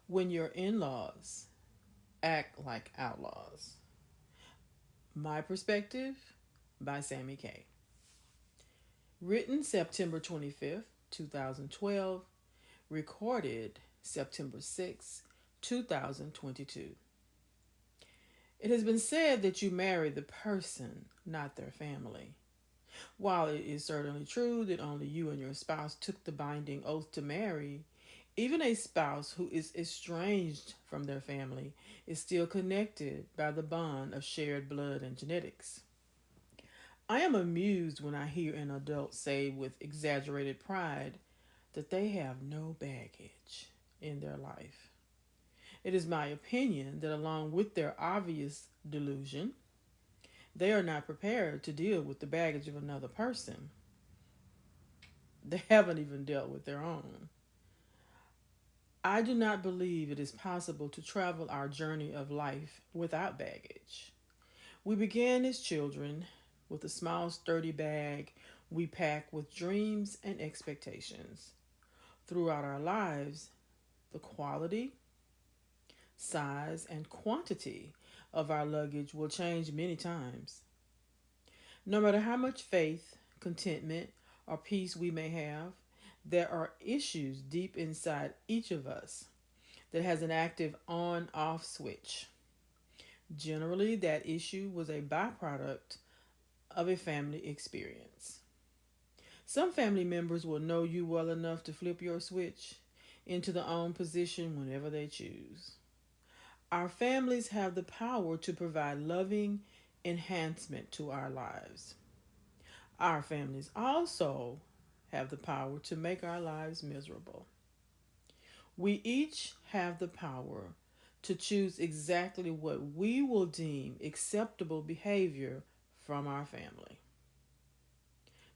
When your in laws act like outlaws. My Perspective by Sammy Kay. Written September 25th, 2012. Recorded September 6th, 2022. It has been said that you marry the person, not their family. While it is certainly true that only you and your spouse took the binding oath to marry, even a spouse who is estranged from their family is still connected by the bond of shared blood and genetics. I am amused when I hear an adult say with exaggerated pride that they have no baggage in their life. It is my opinion that, along with their obvious delusion, they are not prepared to deal with the baggage of another person. They haven't even dealt with their own. I do not believe it is possible to travel our journey of life without baggage. We began as children with a small, sturdy bag we pack with dreams and expectations. Throughout our lives, the quality, size, and quantity of our luggage will change many times. No matter how much faith, contentment, or peace we may have, there are issues deep inside each of us that has an active on off switch. Generally, that issue was a byproduct of a family experience. Some family members will know you well enough to flip your switch into the on position whenever they choose. Our families have the power to provide loving enhancement to our lives. Our families also have the power to make our lives miserable. We each have the power to choose exactly what we will deem acceptable behavior from our family.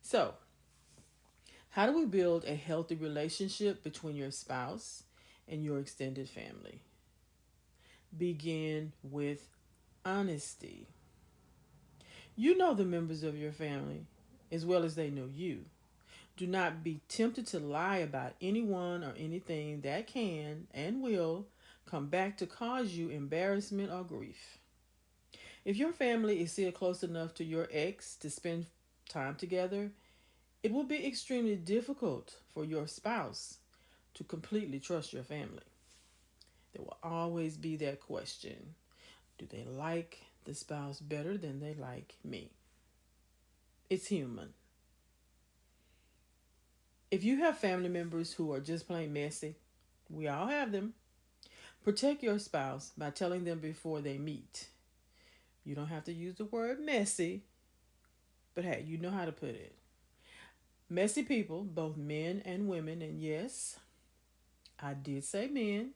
So, how do we build a healthy relationship between your spouse and your extended family? Begin with honesty. You know the members of your family as well as they know you. Do not be tempted to lie about anyone or anything that can and will come back to cause you embarrassment or grief. If your family is still close enough to your ex to spend time together, it will be extremely difficult for your spouse to completely trust your family. There will always be that question: do they like the spouse better than they like me? It's human. If you have family members who are just plain messy, we all have them. Protect your spouse by telling them before they meet. You don't have to use the word messy, but hey, you know how to put it. Messy people, both men and women, and yes, I did say men,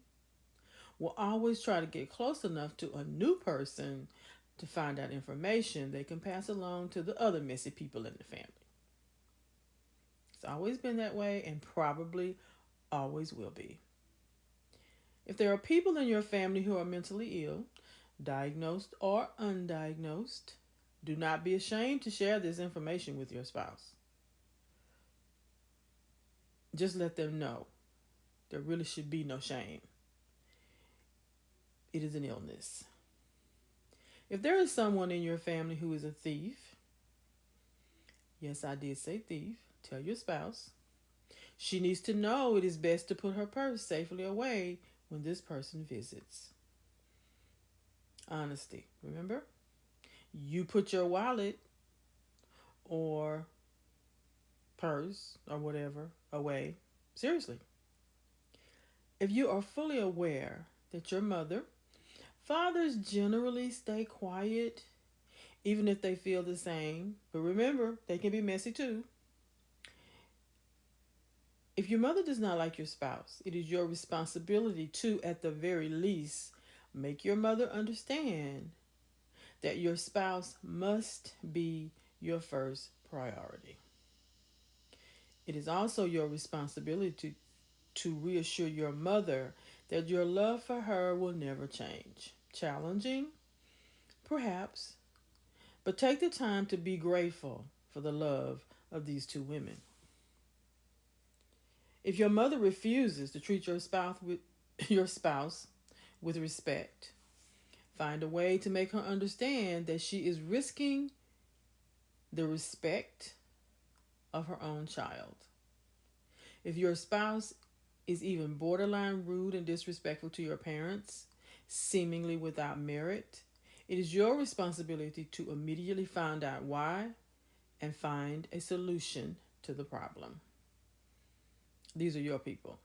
will always try to get close enough to a new person to find out information they can pass along to the other messy people in the family. It's always been that way and probably always will be. If there are people in your family who are mentally ill, diagnosed or undiagnosed, do not be ashamed to share this information with your spouse. Just let them know there really should be no shame. It is an illness. If there is someone in your family who is a thief, yes, I did say thief, tell your spouse. She needs to know it is best to put her purse safely away when this person visits. Honesty, remember? You put your wallet or purse or whatever away. Seriously. If you are fully aware that your mother, fathers generally stay quiet even if they feel the same, but remember, they can be messy too. If your mother does not like your spouse, it is your responsibility to, at the very least, make your mother understand that your spouse must be your first priority. It is also your responsibility to reassure your mother that your love for her will never change. Challenging? Perhaps. But take the time to be grateful for the love of these two women. If your mother refuses to treat your spouse with your spouse with respect. Find a way to make her understand that she is risking the respect of her own child. If your spouse is even borderline rude and disrespectful to your parents, seemingly without merit, it is your responsibility to immediately find out why and find a solution to the problem. These are your people.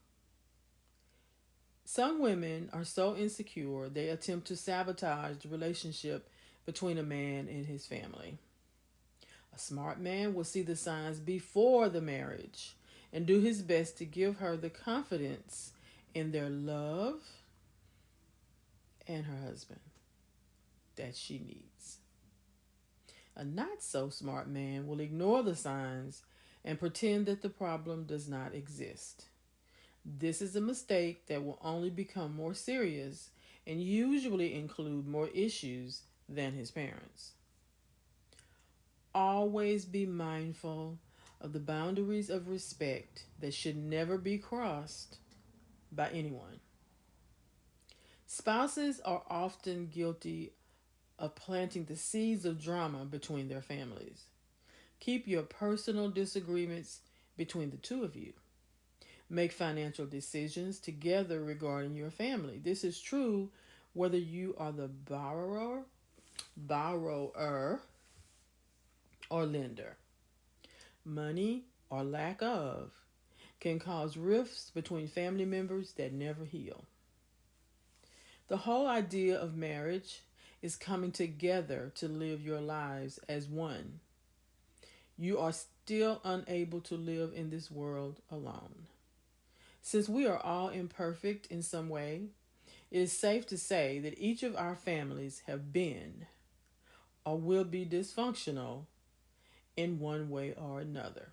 Some women are so insecure they attempt to sabotage the relationship between a man and his family. A smart man will see the signs before the marriage and do his best to give her the confidence in their love and her husband that she needs. A not so smart man will ignore the signs and pretend that the problem does not exist. This is a mistake that will only become more serious and usually include more issues than his parents. Always be mindful of the boundaries of respect that should never be crossed by anyone. Spouses are often guilty of planting the seeds of drama between their families. Keep your personal disagreements between the two of you. Make financial decisions together regarding your family. This is true whether you are the borrower or lender. Money or lack of can cause rifts between family members that never heal. The whole idea of marriage is coming together to live your lives as one. You are still unable to live in this world alone. Since we are all imperfect in some way, it is safe to say that each of our families have been or will be dysfunctional in one way or another.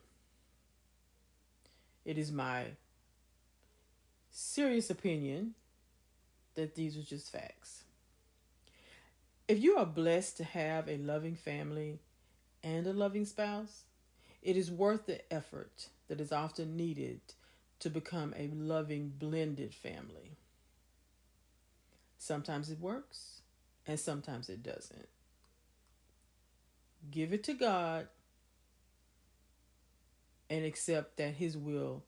It is my serious opinion that these are just facts. If you are blessed to have a loving family and a loving spouse, it is worth the effort that is often needed to become a loving blended family. Sometimes it works and sometimes it doesn't. Give it to God and accept that His will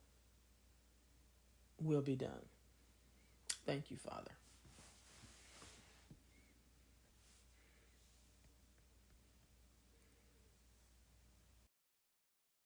be done. Thank you, Father.